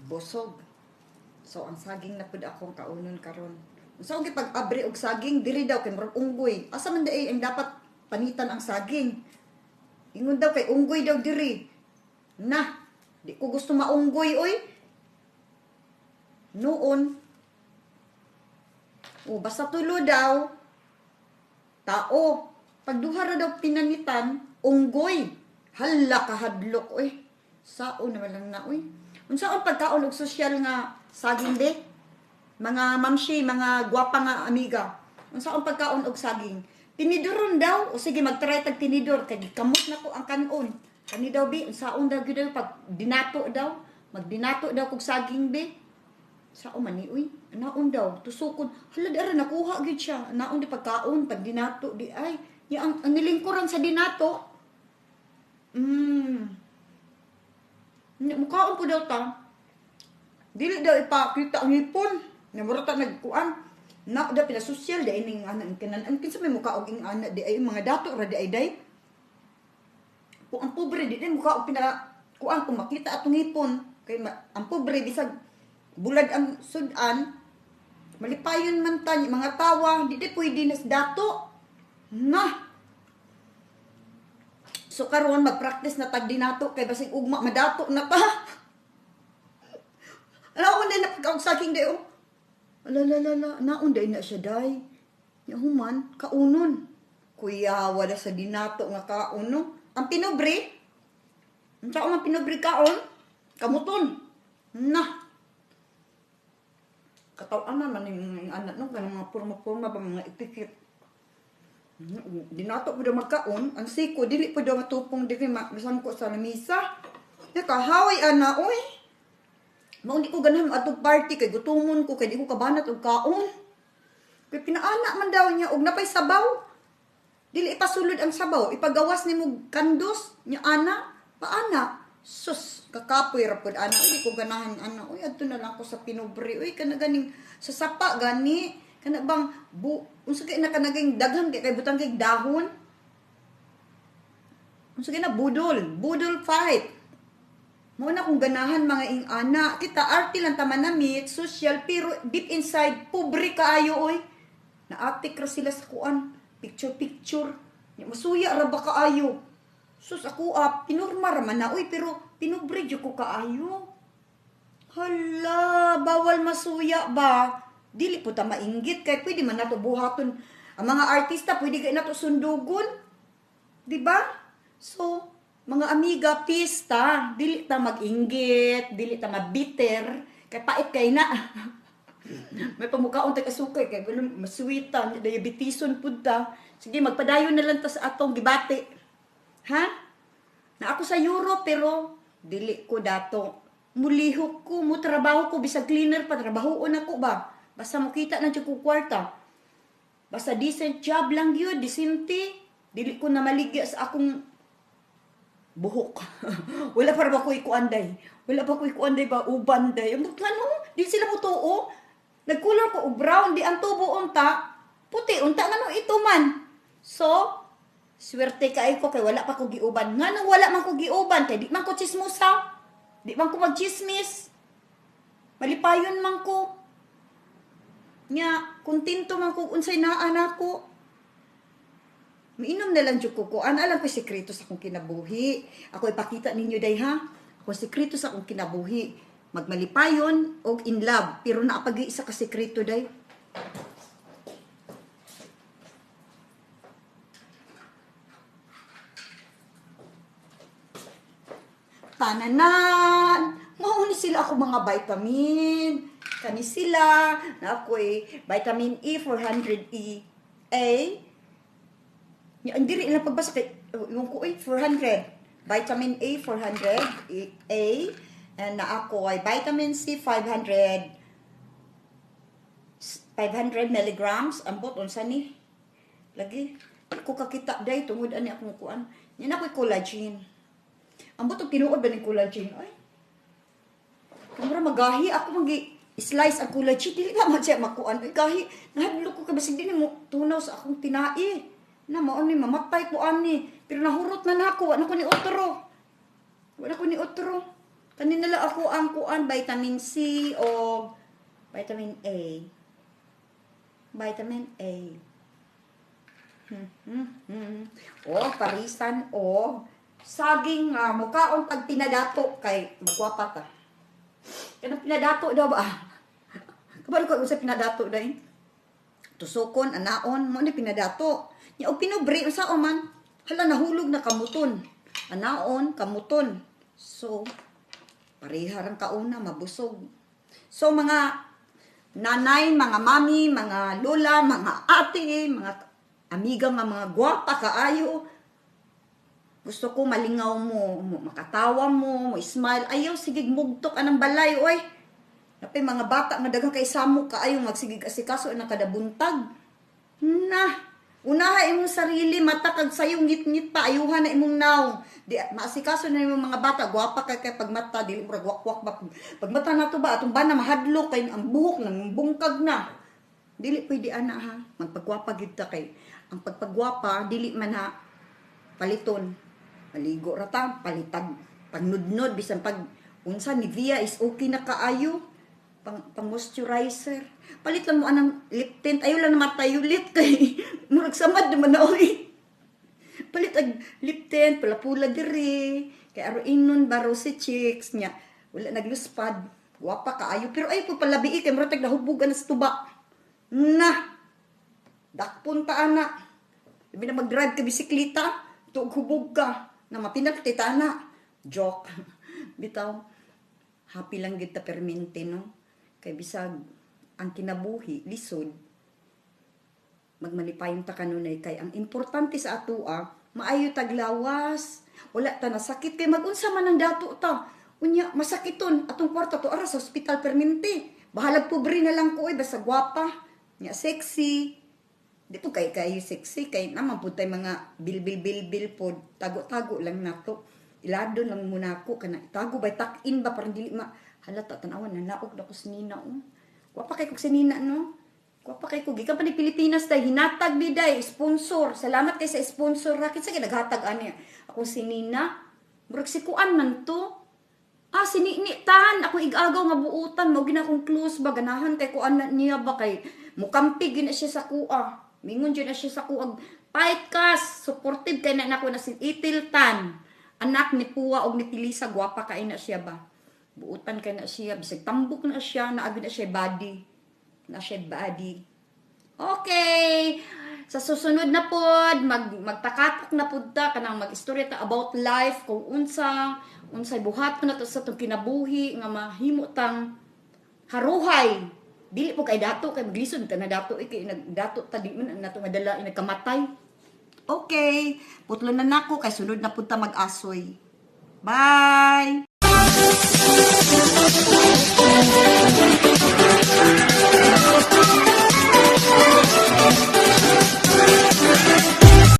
busog. So ang saging na pud akong kaunon karon. Unsa ang gipag-abri og saging diri daw kay murag unggoy. Asa man dai ang dapat panitan ang saging? Ingon daw kay unggoy daw diri. Na, di ko gusto maunggoy oy. Noon, basta tulo daw, tao. Pagduha ra daw pinanitan, unggoy. Hala kahadlok oy. Sao naman lang na oy. Unsa ang pagkaon og sosyal nga saging de? Mga mamshi, mga gwapa nga amiga. Unsa ang pagkaon og saging? Tinidoron daw. O sige, magtry tag tinidor. Kaya kamot na ko ang kanon. Kani daw bi, unsaon daw gyud pag dinato daw. Magdinato daw kog saging be. Sao man ni uy? Naon daw, tusukon. Hala dara nakuha gyud siya. Naon di pagkaon pag dinato di ay. Ya ang nilingkuran sa dinato. Mukaon po daw ta. Dili daw ipakita ang hipon. Namurata nagkuan. Na da pinasosyal da ining anak kanan. Ang kinsa may mukaog ing anak di ay mga dato ra di ay day. Po ang pobre di mukaog pina kuan kung makita atong hipon. Kay ang pobre bisag bulad ang sudan. Malipayon man tan mga tawa di pwede nas dato. Na. So karon mag-practice na tag dinato kay basig ugma madato na ta. Naon din na pagkaog saking dayo. Alalala, naon din na siya day. Yahuman, kaunon. Kuya, wala sa dinato nga kauno. Ang pinobre, ang saan ang pinobre kaon, kamuton. Na. Katawan naman yung anak no, kanang mga purma-purma ba mga itikit. Dinato po daw magkaon, ang siko, dili po daw matupong dili masangko sa lamisa. Nakahaway ana, oy. Mao di ko ganahan atong party kay gutumon ko kay di ko kabanat og kaon. Kay pinaana man daw niya og napay sabaw. Dili ipasulod ang sabaw, ipagawas nimo kandos nya ana, paana. Sus, kakapoy ra pud ana, di ko ganahan ana. Uy, adto na lang ko sa pinobre. Uy, kana ganing sa sapa gani, kana bang unsa kay na kanaging daghan kay butang kay dahon. Unsa kay na budol fight. Mo na kung ganahan mga ing ana, kita arty lang taman na meet, social, pero deep inside, pobre kaayo oy. Naatik ra sila sa kuan, picture. Masuya ra ba kaayo? Sus ako pinurma ra man na oy, pero pinobre jud ko kaayo. Hala, bawal masuya ba? Dili po ta mainggit kay pwede man nato buhaton. Ang mga artista pwede kay nato sundugon. Di ba? So, mga amiga, pista, dili ta mag-inggit, dili ta mabiter, kay pait kay na. May pamukaon ta kasukay, kay masuwitan, diabetison pud ta. Sige, magpadayon na lang ta sa atong gibati. Ha? Na ako sa Europe, pero dili ko dato. Mulihok ko, mutrabaho ko, bisag cleaner pa, trabahoon ako ba? Basta makita na ko kwarta. Basta decent job lang yun, decente. Dili ko na maligya sa akong buhok. Wala para ba ko ikuanday? Wala pa ko ikuanday ba ubanday? Ano? Di sila mo tuo. Nagkulor ko og brown di ang tubo unta. Puti unta ngano ito man. So, swerte kay ko kay wala pa ko giuban. Ngano wala man ko giuban kay di man ko chismosa. Di man ko magchismis. Malipayon man ko. Nya, kontento man ko unsay naa nako. Mainom na lang jud ko. Alam ko sekreto sa akong kinabuhi. Ako ipakita ninyo day ha. Ako sekreto sa akong kinabuhi. Magmalipayon o in love. Pero naapag isa ka sekreto day. Tananan! Mauni sila ako mga vitamin. Kani sila. Na ako'y vitamin E 400 A. Hindi rin ilang pagbasa kay yung ko 400 vitamin A 400 A and na ako ay vitamin C 500 milligrams ambot unsa ni lagi ko kakita day tungod ani akong kuan yan ako'y collagen ambot og tinuod ba ni collagen ay kamura magahi ako magi slice ang collagen dili na man siya makuan ay gahi nahadlo ko kabasig din mo tunaw sa akong tinai na mao ni mamatay ko ani pero nahurot na nako wala ko ni utro Kaninala ako ang kuan vitamin C o vitamin A. Vitamin A. Oh, parisan oh. Saging nga mukaon pag pinadato kay magwapa ta. Kanang pinadato daw ba? Kabalo ko sa pinadato dai. Tusukon anaon mo ni pinadato. Nya og pinobre unsa man? Hala nahulog na kamuton. Anaon kamuton. So pareha rang kauna mabusog. So mga nanay, mga mami, mga lola, mga ate, mga amiga nga mga gwapa kaayo. Gusto ko malingaw mo, makatawa mo, smile. Ayaw sigig mugtok anang balay oy. Napay mga bata nga daghang kay samok kaayo magsigig asikaso na kada buntag. Na unaha imong sarili mata kag sayo ngit-ngit pa ayuhan na imong naw. Di maasikaso na imong mga bata gwapa kay pag mata dili murag wakwak ba. Pag mata nato ba atong bana mahadlok kay ang buhok nang bungkag na. Dili pwede ana ha. Magpagwapa gid ta kay ang pagpagwapa dili man ha paliton. Maligo ra ta palitag pagnudnod bisan pag unsa Nivea is okay na kaayo. Pang moisturizer. Palit lang mo anang lip tint. Ayaw lang naman tayo lit kay murag samad naman na oy. Palit ag lip tint, pula-pula diri. Kay aro inon ba rosy cheeks niya. Wala nagluspad. Wapa kaayo. Pero ay po palabii kay murag nahubugan na sa tuba. Na. Dakpon ta ana. Labi na mag-drive ka bisikleta. Tuog hubog ka. Na mapinakti ta ana. Joke. Bitaw. Happy lang gid ta permente no. Kay bisag ang kinabuhi lisod magmanipayon ta kanunay kay ang importante sa atoa maayo taglawas wala ta nasakit kay magunsa man ang dato ta unya masakiton atong kwarta to ara sa ospital permente bahalag pobre na lang ko basta gwapa nya sexy di po kay sexy kay naman pud tay mga bil pod tago lang nato ilado lang muna ko kana tago bay tak-in ba parang dili halata tanawan na naog na ko si Nina Wapa kay ko si Nina no. Wapa kay ko gikan pa ni Pilipinas day hinatag ni day sponsor. Salamat kay sa sponsor ra kinsa ginaghatag ani. Ako si Nina. Murag si kuan man to. Si Nini tahan ako igagaw nga buutan mo gina kong close ba ganahan kay kuan na niya ba kay mukampig gina siya sa kuha. Mingon gyud na siya sa kuha. Fight kas supportive kay na nako na si Itiltan. Anak ni Puwa og ni Tilisa gwapa kay na siya ba. Buutan kay na siya, bisag tambok na siya, naagi na siya body. Na siya body. Okay. Sa susunod na pod, magtakatok na pod ta, kanang mag-istorya ta about life, kung unsay buhat na to sa itong kinabuhi, nga mahimo tang haruhay. Dili po kay dato, kay maglisod ka na dato, kay dato ta di man na ito madala, nagkamatay. Okay. Putlo na nako, kay sunod na pod ta mag-asoy. Bye! Thank you.